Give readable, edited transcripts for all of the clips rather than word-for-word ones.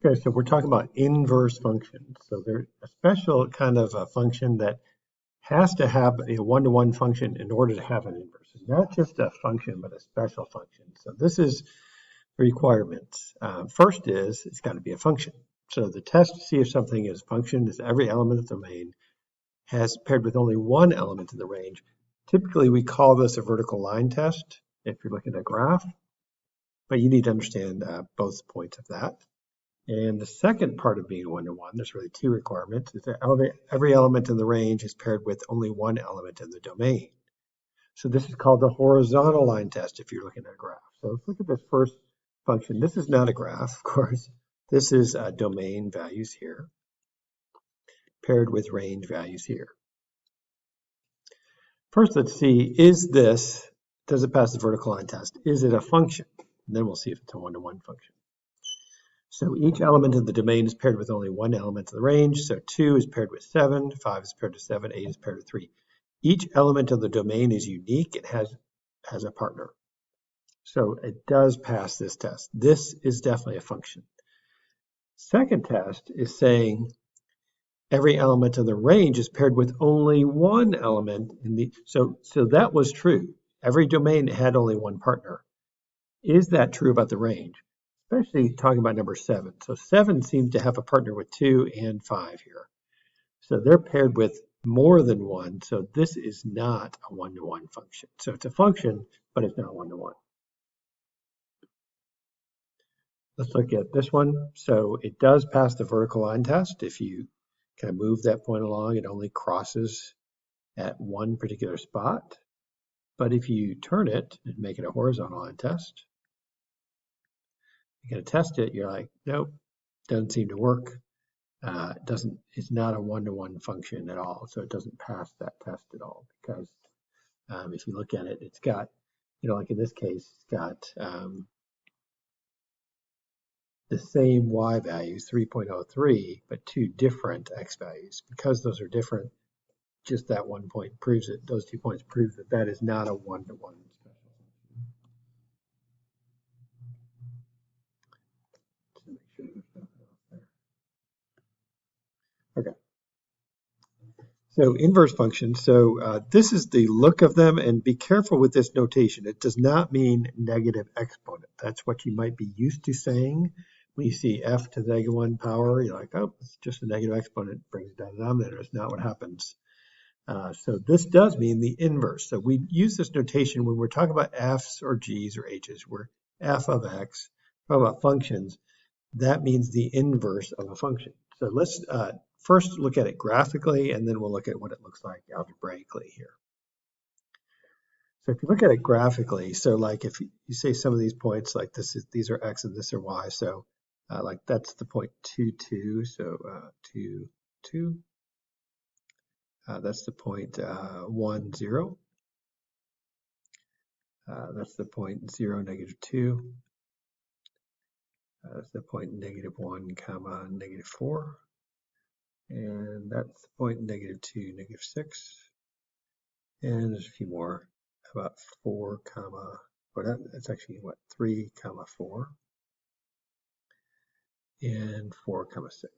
Okay, so we're talking about inverse functions. So they're a special kind of a function that has to have a one-to-one function in order to have an inverse. It's not just a function, but a special function. So this is the requirements. First is it's got to be a function. So the test to see if something is a function is every element of the domain has paired with only one element in the range. Typically, we call this a vertical line test if you're looking at a graph, but you need to understand both points of that. And the second part of being one-to-one, there's really two requirements, is that every element in the range is paired with only one element in the domain. So this is called the horizontal line test if you're looking at a graph. So let's look at this first function. This is not a graph, of course. This is domain values here, paired with range values here. First, let's see, does it pass the vertical line test? Is it a function? And then we'll see if it's a one-to-one function. So each element of the domain is paired with only one element of the range. So 2 is paired with 7, 5 is paired with 7, 8 is paired with 3. Each element of the domain is unique. It has a partner. So it does pass this test. This is definitely a function. Second test is saying every element of the range is paired with only one element in the, so that was true. Every domain had only one partner. Is that true about the range? Especially talking about number 7. So 7 seems to have a partner with 2 and 5 here. So they're paired with more than one. So this is not a one-to-one function. So it's a function, but it's not one-to-one. Let's look at this one. So it does pass the vertical line test. If you kind of move that point along, it only crosses at one particular spot. But if you turn it and make it a horizontal line test, you're going to test it, you're like, nope, doesn't seem to work. It's not a one-to-one function at all, so it doesn't pass that test at all, because if you look at it, it's got, like in this case, it's got the same y values, 3.03, but two different x values. Because those are different, just that one point proves it. Those 2 points prove that that is not a one-to-one special function. Okay. So inverse functions, so this is the look of them, and be careful with this notation. It does not mean negative exponent. That's what you might be used to saying. When you see f to the negative 1 power, you're like, oh, it's just a negative exponent, brings it down to the denominator. It's not what happens. So this does mean the inverse. So we use this notation when we're talking about f's or g's or h's, where f of x, talking about functions, that means the inverse of a function. So let's first look at it graphically, and then we'll look at what it looks like algebraically here. So if you look at it graphically, so like if you say some of these points, like these are x and this are y, so like that's the point 2, 2, so 2, 2. That's the point 1, 0. That's the point 0, negative 2. That's the point negative 1, comma, negative 4. And that's the point negative 2, negative 6. And there's a few more, about 4, comma, or that's actually what, 3, comma 4. And 4, comma 6.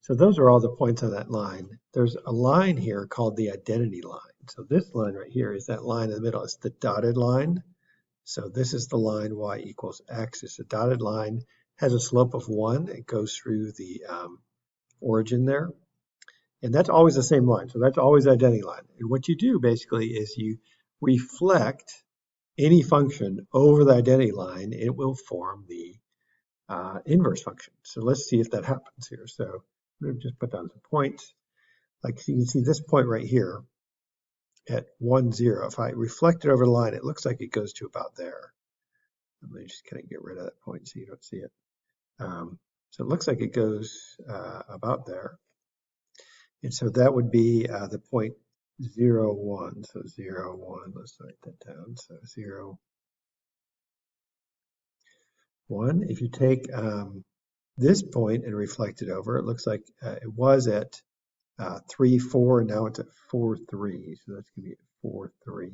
So those are all the points on that line. There's a line here called the identity line. So this line right here is that line in the middle. It's the dotted line. So this is the line y equals x. It's a dotted line, has a slope of 1. It goes through the origin there. And that's always the same line. So that's always the identity line. And what you do basically is you reflect any function over the identity line. It will form the inverse function. So let's see if that happens here. So I'm going to just put down some points. Like you can see this point right here at 1, 0. If I reflect it over the line, it looks like it goes to about there. Let me just kind of get rid of that point so you don't see it. So it looks like it goes about there. And so that would be the point 0, 1. So 0, 1, let's write that down. So 0, 1. If you take this point and reflect it over, it looks like it was at 3, 4, and now it's at 4, 3. So that's going to be 4, 3.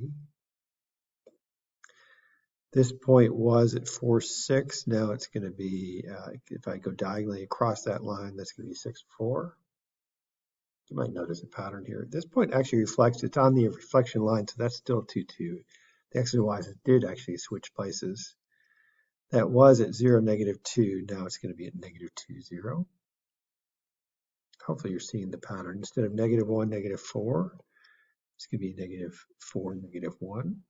This point was at 4, 6. Now it's going to be, if I go diagonally across that line, that's going to be 6, 4. You might notice a pattern here. This point actually reflects, it's on the reflection line, so that's still 2, 2. The x's and y's did actually switch places. That was at 0, -2. Now it's going to be at -2, 0. Hopefully you're seeing the pattern. Instead of -1, -4, it's going to be -4, -1.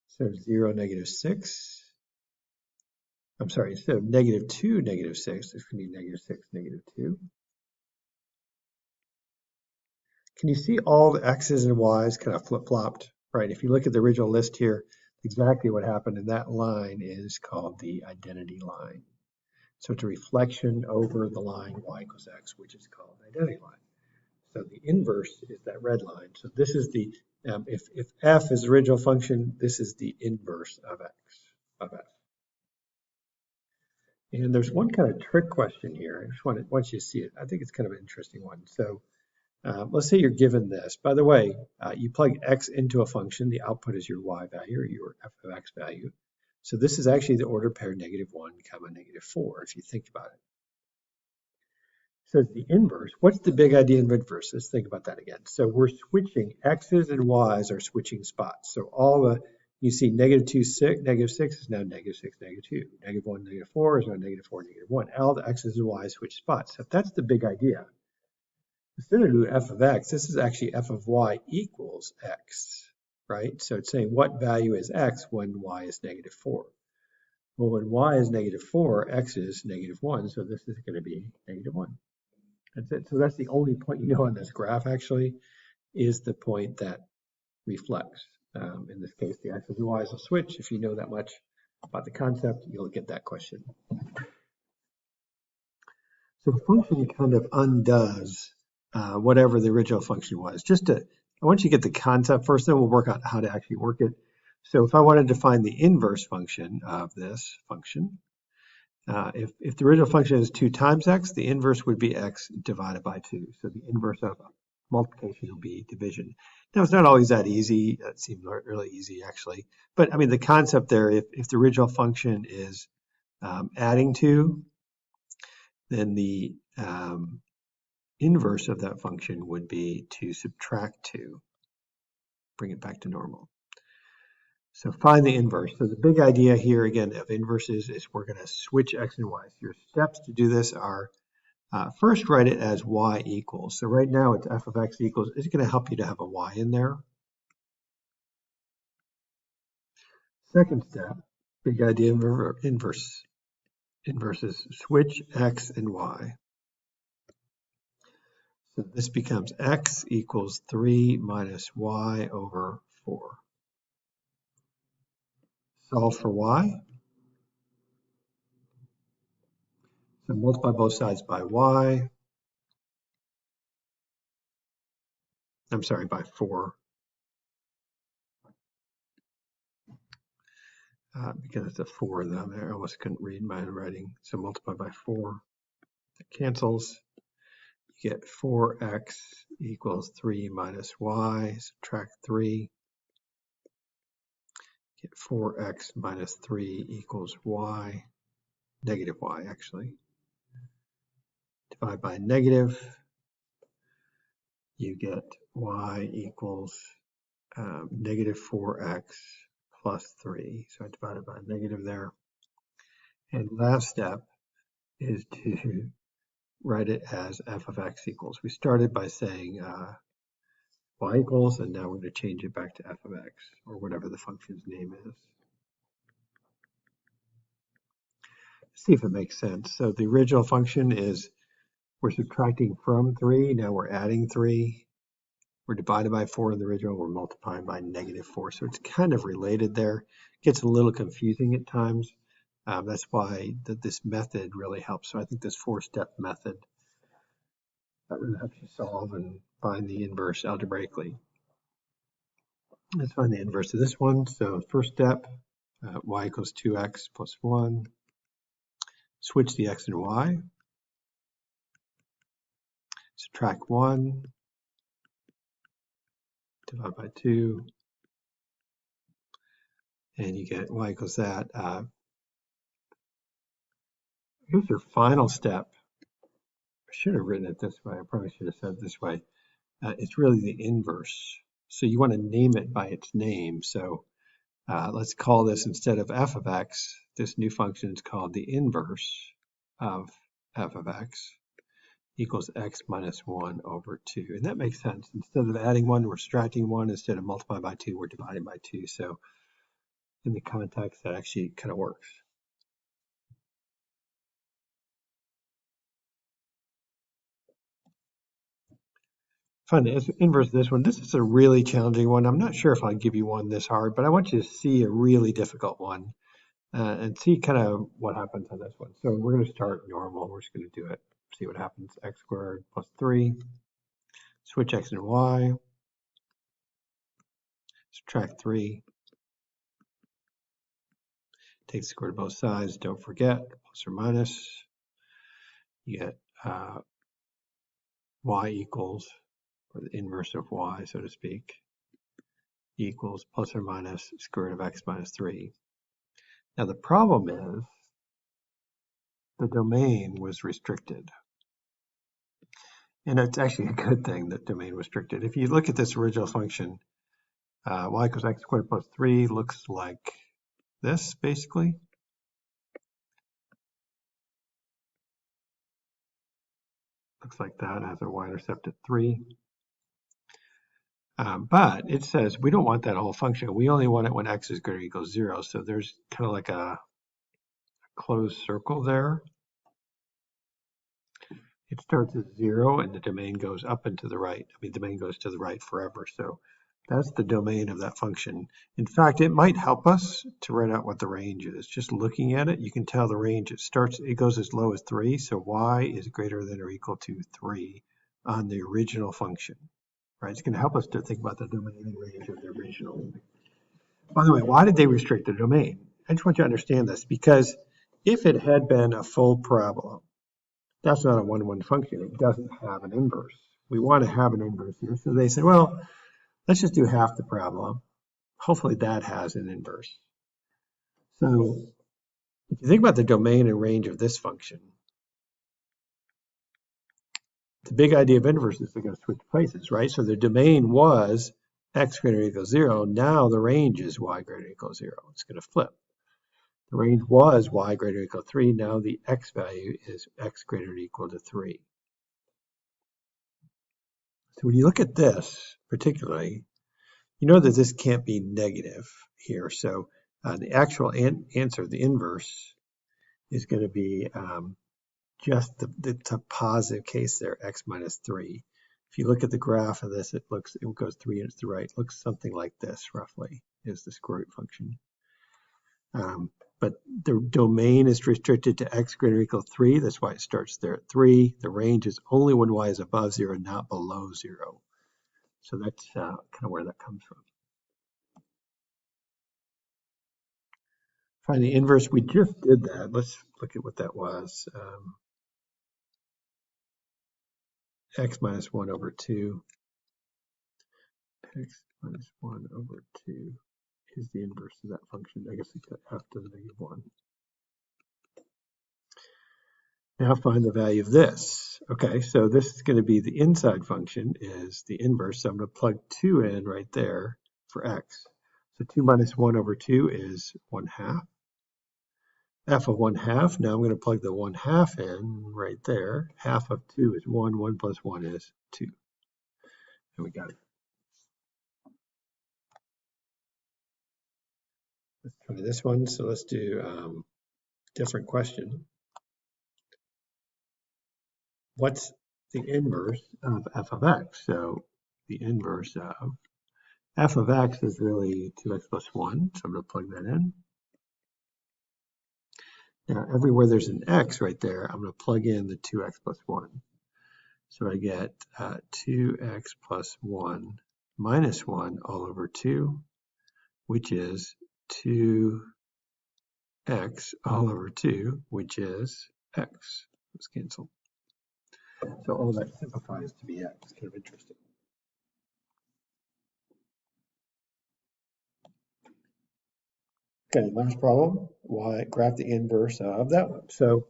Instead of 0, -6. I'm sorry, instead of -2, -6, it's going to be -6, -2. Can you see all the x's and y's kind of flip-flopped, right? If you look at the original list here, exactly what happened in that line is called the identity line. So it's a reflection over the line y equals x, which is called the identity line. So the inverse is that red line. So this is the, if f is the original function, this is the inverse of x, of f. And there's one kind of trick question here. I just want you to see it. I think it's kind of an interesting one. So let's say you're given this. By the way, you plug x into a function. The output is your y value or your f of x value. So this is actually the ordered pair -1, -4, if you think about it. So the inverse, what's the big idea of inverse? Let's think about that again. So we're switching, x's and y's are switching spots. So all the, you see -2, 6, -6 is now -6, -2. -1, -4 is now -4, -1. All the x's and y's switch spots. So that's the big idea. Instead of doing f of x, this is actually f of y equals x, right? So it's saying what value is x when y is -4. Well, when y is -4, x is -1, so this is going to be -1. That's it. So that's the only point you know on this graph actually is the point that reflects. In this case, the x's and y's will switch. If you know that much about the concept, you'll get that question. So the function kind of undoes whatever the original function was. I want you to get the concept first, then we'll work out how to actually work it. So if I wanted to find the inverse function of this function, if the original function is 2 times x, the inverse would be x divided by 2. So the inverse of multiplication will be division. Now, it's not always that easy. That seems really easy, actually. But, I mean, the concept there, if the original function is adding 2, then the inverse of that function would be to subtract 2, bring it back to normal. So find the inverse. So the big idea here, again, of inverses is we're going to switch x and y. So your steps to do this are first write it as y equals. So right now it's f of x equals. It's going to help you to have a y in there. Second step, big idea of inverse. Inverses switch x and y. So this becomes x equals 3 minus y over 4. Solve for y. So multiply both sides by y. I'm sorry, by 4. Because it's a 4 down there. I almost couldn't read my writing. So multiply by 4. It cancels. You get 4x equals 3 minus y. Subtract 3. Get 4x minus 3 equals y. Negative y, actually. Divide by negative. You get y equals negative 4x plus 3. So I divided by negative there. And last step is to write it as f of x equals. We started by saying y equals, and now we're going to change it back to f of x, or whatever the function's name is. See if it makes sense. So the original function is we're subtracting from 3. Now we're adding 3. We're divided by 4 in the original. We're multiplying by negative 4. So it's kind of related there. It gets a little confusing at times. That's why this method really helps. So I think this 4-step method that really helps you solve and find the inverse algebraically. Let's find the inverse of this one. So first step, y equals 2x plus 1. Switch the x and y. Subtract 1. Divide by 2. and you get y equals that. Here's your final step. I should have written it this way. I probably should have said it this way. It's really the inverse. So you want to name it by its name. So let's call this, instead of f of x, this new function is called the inverse of f of x equals x minus 1 over 2. And that makes sense. Instead of adding 1, we're subtracting 1. Instead of multiplying by 2, we're dividing by 2. So in the context, that actually kind of works. Find the inverse of this one. This is a really challenging one. I'm not sure if I'll give you one this hard, but I want you to see a really difficult one and see kind of what happens on this one. So we're going to start normal. We're just going to do it, see what happens. X squared plus 3. Switch x and y. Subtract 3. Take the square root of both sides. Don't forget, plus or minus. You get y equals, or the inverse of y, so to speak, equals plus or minus square root of x minus 3. Now the problem is the domain was restricted. And it's actually a good thing that domain was restricted. If you look at this original function, y equals x squared plus 3 looks like this, basically. Looks like that, has a y-intercept at 3. But it says we don't want that whole function. We only want it when x is greater than or equals 0. So there's kind of like a closed circle there. It starts at 0 and the domain goes up and to the right. I mean, the domain goes to the right forever. So that's the domain of that function. In fact, it might help us to write out what the range is. Just looking at it, you can tell the range. It goes as low as 3. So y is greater than or equal to 3 on the original function. Right? It's going to help us to think about the domain and range of the original. By the way, why did they restrict the domain? I just want you to understand this, because if it had been a full parabola, that's not a one-to-one function. It doesn't have an inverse. We want to have an inverse here. So they said, well, let's just do half the parabola. Hopefully that has an inverse. So if you think about the domain and range of this function, the big idea of inverse is they're going to switch places, right? So the domain was x greater than or equals 0. Now the range is y greater than or equals 0. It's going to flip. The range was y greater than or equal to 3. Now the x value is x greater than or equal to 3. So when you look at this particularly, you know that this can't be negative here. So the actual answer, the inverse, is going to be just the positive case there, x minus 3. If you look at the graph of this, it goes 3 units to the right. It looks something like this, roughly, is the square root function. But the domain is restricted to x greater than or equal to 3. That's why it starts there at 3. The range is only when y is above 0, not below 0. So that's kind of where that comes from. Find the inverse. We just did that. Let's look at what that was. X minus 1 over 2. X minus 1 over 2 is the inverse of that function. I guess we got f to the negative 1. Now find the value of this. Okay, so this is going to be the inside function is the inverse. So I'm going to plug 2 in right there for x. So 2 minus 1 over 2 is 1/2. F of 1/2. Now I'm going to plug the 1/2 in right there. Half of 2 is 1. 1 plus 1 is 2. And we got it. Let's try this one. So let's do different question. What's the inverse of f of x? So the inverse of f of x is really 2x plus 1. So I'm going to plug that in. Now, everywhere there's an x right there, I'm going to plug in the 2x plus 1. So I get 2x plus 1 minus 1 all over 2, which is 2x all over 2, which is x. Let's cancel. So all that simplifies to be x. Kind of interesting. Okay, last problem, graph the inverse of that one. So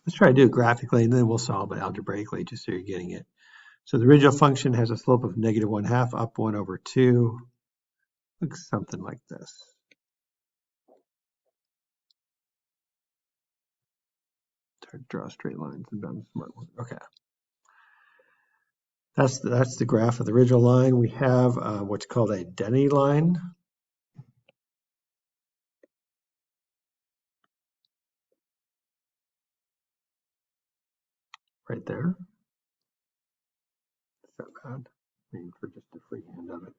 let's try to do it graphically and then we'll solve it algebraically just so you're getting it. So the original function has a slope of -1/2 up 1/2. Looks something like this. Try to draw straight lines and done smart one. Okay. That's the graph of the original line. We have what's called a identity line. Right there. It's not bad. I mean, for just a freehand of it.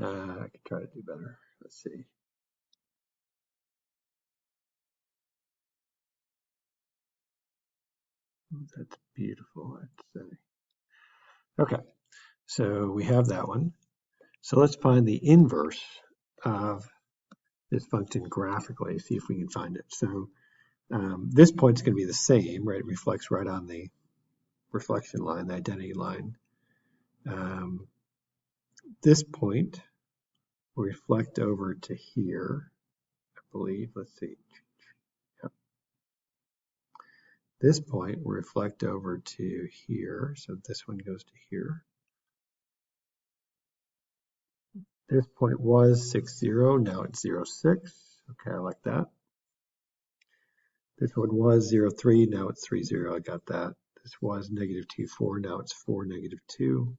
I could try to do better. Let's see. That's beautiful, I'd say. Okay, so we have that one. So let's find the inverse of this function graphically, see if we can find it. So this point's going to be the same, right? It reflects right on the reflection line, the identity line. This point will reflect over to here, I believe. Let's see. Yep. This point will reflect over to here, so this one goes to here. This point was 6, 0, now it's 0, 6. Okay, I like that. This one was 0, 3, now it's 3, 0, I got that. This was -2, 4, now it's 4, -2.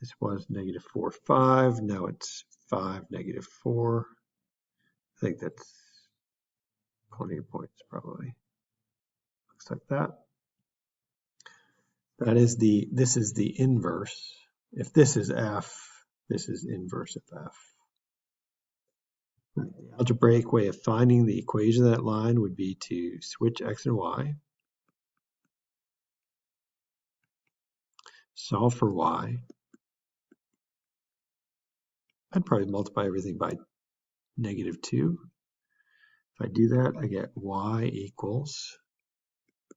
This was -4, 5, now it's 5, -4. I think that's plenty of points probably. Looks like that. This is the inverse. If this is f, this is inverse of f. The algebraic way of finding the equation of that line would be to switch x and y, solve for y. I'd probably multiply everything by -2. If I do that, I get y equals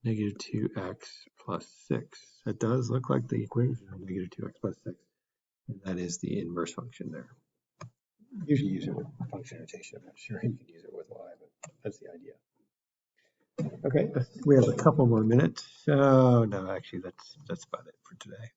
-2x plus 6. That does look like the equation of -2x plus 6. And that is the inverse function there. Usually use it with function notation. I'm not sure you can use it with y, but that's the idea. Okay, we have a couple more minutes. Oh, no, actually, that's about it for today.